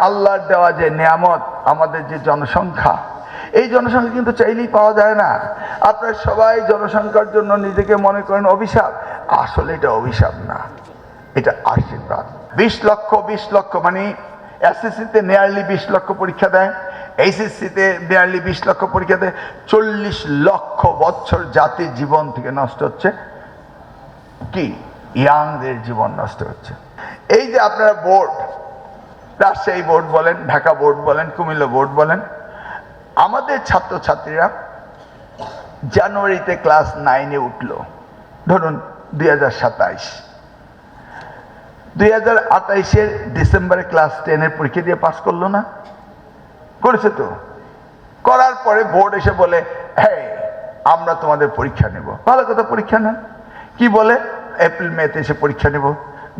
আল্লাহর দেওয়া যে নিয়ামত, আমাদের যে জনসংখ্যা, এই জনসংখ্যা কিন্তু চাইলেই পাওয়া যায় না। আপনারা সবাই জনসংখ্যার জন্য নিজেকে মনে করেন অভিশাপ, আসলে এটা অভিশাপ না, এটা আশীর্বাদ। 20 লক্ষ মানে এসএসসিতে নিয়ারলি 20 লক্ষ পরীক্ষা দেয়, এইচএসসিতে নিয়ারলি 20 লক্ষ পরীক্ষা দেয়। 40 লক্ষ বছর জাতির জীবন থেকে নষ্ট হচ্ছে, কি ইয়াংদের জীবন নষ্ট হচ্ছে। এই যে আপনারা বোর্ড, রাজশাহী বোর্ড বলেন, ঢাকা বোর্ড বলেন, কুমিল্লা বোর্ড বলেন, আমাদের ছাত্রছাত্রীরা জানুয়ারিতে ক্লাস 9-এ উঠলো, ধরুন 2027, 2028-এর ডিসেম্বরে ক্লাস 10-এর পরীক্ষা দিয়ে পাস করলো না? করেছে তো। করার পরে বোর্ড এসে বলে, হ্যাঁ আমরা তোমাদের পরীক্ষা নেব। ভালো কথা, পরীক্ষা নেন। কি বলে? এপ্রিল মেতে এসে পরীক্ষা নেব,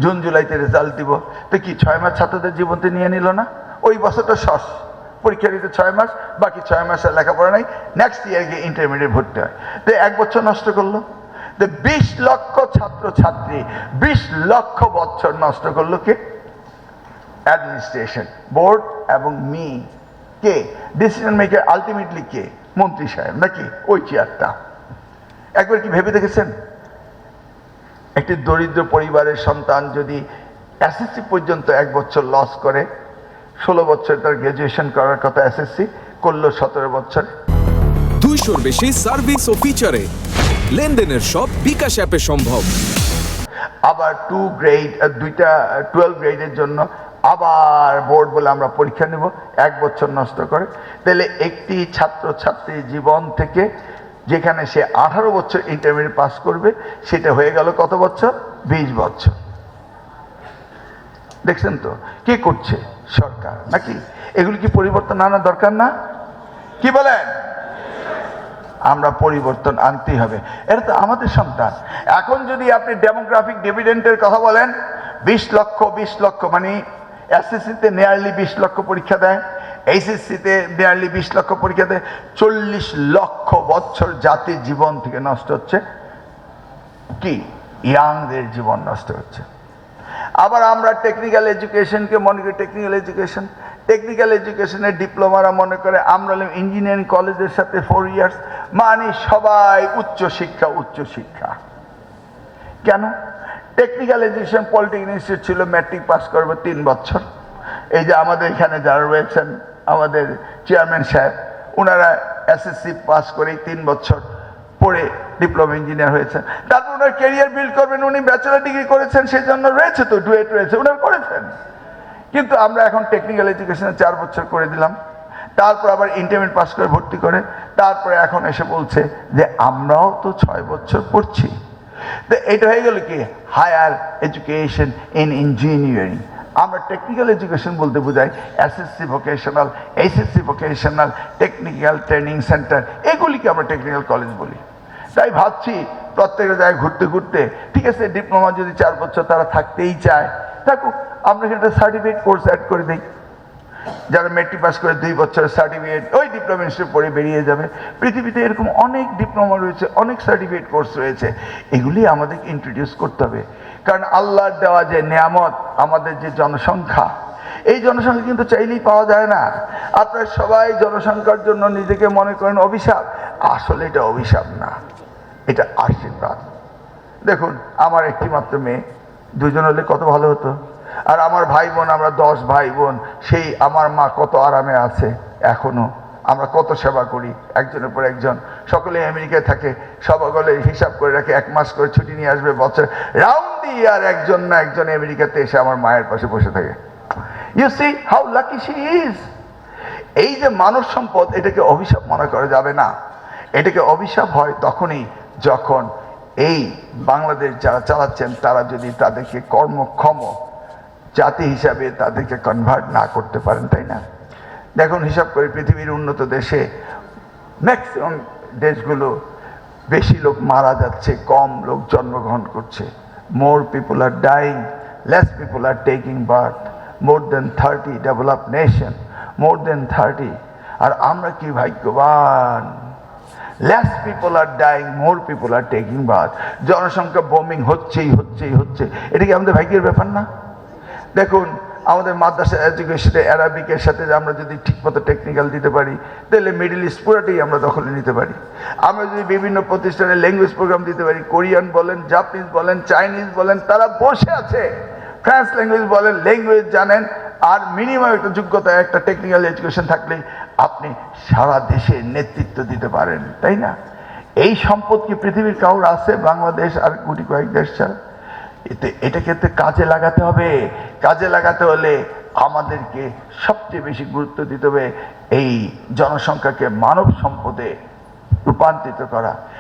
জুন জুলাইতে রেজাল্ট দিব। তো কি 6 মাস ছাত্রদের জীবনতে নিয়ে নিল না? ওই বছরটা শেষ, পরীক্ষা দিতে 6 মাস, বাকি 6 মাসের লেখাপড়া নাই, নেক্সট ইয়ার গিয়ে ইন্টারমিডিয়েট ভর্তি হয়। তো 1 বছর নষ্ট করলো। 20 লক্ষ ছাত্রছাত্রী, 20 লক্ষ বছর নষ্ট করলো কে? অ্যাডমিনিস্ট্রেশন, বোর্ড এবং কে ডিসিশন মেকার আলটিমেটলি কে? মন্ত্রী সাহেব নাকি ওই চেয়ারটা? একবার কি ভেবে দেখেছেন একটি দরিদ্র পরিবারের সন্তান যদি এসএসসি পর্যন্ত 1 বছর লস করে, 16 বছর তার গ্রাজুয়েশন করার কথা, এসএসসি করলো 17 বছর। 200-র বেশি সার্ভিস ও ফিচারে লেনদেনের সব বিকাশ অ্যাপে সম্ভব। আবার 2 গ্রেড, 12 গ্রেডের জন্য আবার বোর্ড বলে আমরা পরীক্ষা নেব, 1 বছর নষ্ট করে। তাহলে একটি ছাত্রছাত্রী জীবন থেকে যেখানে সে 18 বছর ইন্টারমিডিয়েট পাস করবে, সেটা হয়ে গেল কত বছর? 20 বছর। দেখছেন তো কে করছে? সরকার নাকি? এগুলি কি পরিবর্তন আনা দরকার না? কি বলেন? আমরা পরিবর্তন আনতেই হবে, এটা তো আমাদের সন্তান। এখন যদি আপনি ডেমোগ্রাফিক ডিভিডেন্টের কথা বলেন, 20 লক্ষ মানে এসএসসিতে নিয়ারলি 20 লক্ষ পরীক্ষা দেয়, এইচএসসিতে নিয়ারলি 20 লক্ষ পরীক্ষা দেয়। 40 লক্ষ বছর জাতির জীবন থেকে নষ্ট হচ্ছে, কি ইয়াংদের জীবন নষ্ট হচ্ছে। আবার আমরা টেকনিক্যাল এডুকেশনকে মনে করি টেকনিক্যাল এডুকেশনের ডিপ্লোমারা মনে করে আমরা ইঞ্জিনিয়ারিং কলেজের সাথে 4 ইয়ার্স, মানে সবাই উচ্চশিক্ষা। কেন? টেকনিক্যাল এডুকেশন পলিটেকনিক ইনস্টিটিউট ছিল, ম্যাট্রিক পাস করবে 3 বছর। এই যে আমাদের এখানে যারা রয়েছেন, আমাদের চেয়ারম্যান সাহেব, ওনারা এসএসসি পাস করেই 3 বছর পড়ে ডিপ্লোমা ইঞ্জিনিয়ার হয়েছেন। তারপর ওনার ক্যারিয়ার বিল্ড করবেন, উনি ব্যাচেলার ডিগ্রি করেছেন, সেই জন্য রয়েছে তো ডুয়েট রয়েছে, ওনারা করেছেন। কিন্তু আমরা এখন টেকনিক্যাল এডুকেশনে 4 বছর করে দিলাম, তারপর আবার ইন্টারমিডিয়েট পাস করে ভর্তি করে, তারপরে এখন এসে বলছে যে আমরাও তো 6 বছর পড়ছি। তো এটা হয়ে গেল কি হায়ার এডুকেশন ইন ইঞ্জিনিয়ারিং। আমরা টেকনিক্যাল এডুকেশন বলতে বোঝাই SSC vocational, HSC vocational, technical training centre, এগুলিকে আমরা টেকনিক্যাল কলেজ বলি। তাই ভাবছি প্রত্যেকটা জায়গায় ঘুরতে ঘুরতে, ঠিক আছে ডিপ্লোমা যদি 4 বছর তারা থাকতেই চায়, থাকুক, আমরা একটা সার্টিফিকেট কোর্স অ্যাড করে দিই। যারা মেট্রিক পাস করে 2 বছরের সার্টিফিকেট, ওই ডিপ্লোমা ইনস্টিটিউট পড়ে বেরিয়ে যাবে। পৃথিবীতে এরকম অনেক ডিপ্লোমা রয়েছে, অনেক সার্টিফিকেট কোর্স রয়েছে, এগুলি আমাদের ইন্ট্রোডিউস করতে হবে। কারণ আল্লাহর দেওয়া যে নিয়ামত, আমাদের যে জনসংখ্যা, এই জনসংখ্যা কিন্তু চাইলেই পাওয়া যায় না। আপনারা সবাই জনসংখ্যার জন্য নিজেকে মনে করেন অভিশাপ, আসলে এটা অভিশাপ না, এটা আশীর্বাদ। দেখুন আমার একটি মাত্র মেয়ে, 2জন হলে কত ভালো হতো। আর আমার ভাই বোন, আমরা 10 ভাই বোন, সেই আমার মা কত আরামে আছে এখনো, আমরা কত সেবা করি, একজনের পর একজন। সকলে আমেরিকায় থাকে, সকলে হিসাব করে রাখে 1 মাস করে ছুটি নিয়ে আসবে বছর রাউন্ড দি ইয়ার, একজন না একজন আমেরিকাতে এসে আমার মায়ের পাশে বসে থাকে। You see how lucky she is. এই যে মানব সম্পদ, এটাকে অভিশাপ মনে করা যাবে না। এটাকে অভিশাপ হয় তখনই যখন এই বাংলাদেশ যারা চালাচ্ছেন, তারা যদি তাদেরকে কর্মক্ষম জাতি হিসাবে তাদেরকে কনভার্ট না করতে পারেন, তাই না? দেখুন হিসাব করে পৃথিবীর উন্নত দেশে ম্যাক্সিমাম দেশগুলো বেশি লোক মারা যাচ্ছে, কম লোক জন্মগ্রহণ করছে। More people are dying, less people are taking birth. More than 30 developed nation, more than 30। আর আমরা কি ভাগ্যবান, less people are dying, more people are taking birth. জনসংখ্যা বোমিং হচ্ছে। এটা কি আমাদের ভাগ্যের ব্যাপার না? দেখুন আমাদের মাদ্রাসা এডুকেশনে অ্যারাবিকের সাথে আমরা যদি ঠিকমতো টেকনিক্যাল দিতে পারি, তাহলে মিডল ইস্ট পুরোটাই আমরা দখলে নিতে পারি। আমরা যদি বিভিন্ন প্রতিষ্ঠানে ল্যাঙ্গুয়েজ প্রোগ্রাম দিতে পারি, কোরিয়ান বলেন, জাপানিজ বলেন, চাইনিজ বলেন, তারা বসে আছে। ফ্রান্স ল্যাঙ্গুয়েজ বলেন, ল্যাঙ্গুয়েজ জানেন, আর মিনিমাম একটা যোগ্যতা, একটা টেকনিক্যাল এডুকেশন থাকলেই আপনি সারা দেশে নেতৃত্ব দিতে পারেন, তাই না? এই সম্পদ কি পৃথিবীর কাউর আছে? বাংলাদেশ আর গুটি কয়েক দেশ ছাড়া। এটাকে তো কাজে লাগাতে হবে। কাজে লাগাতে হলে আমাদেরকে সবচেয়ে বেশি গুরুত্ব দিতে হবে এই জনসংখ্যাকে মানব সম্পদে রূপান্তরিত করা।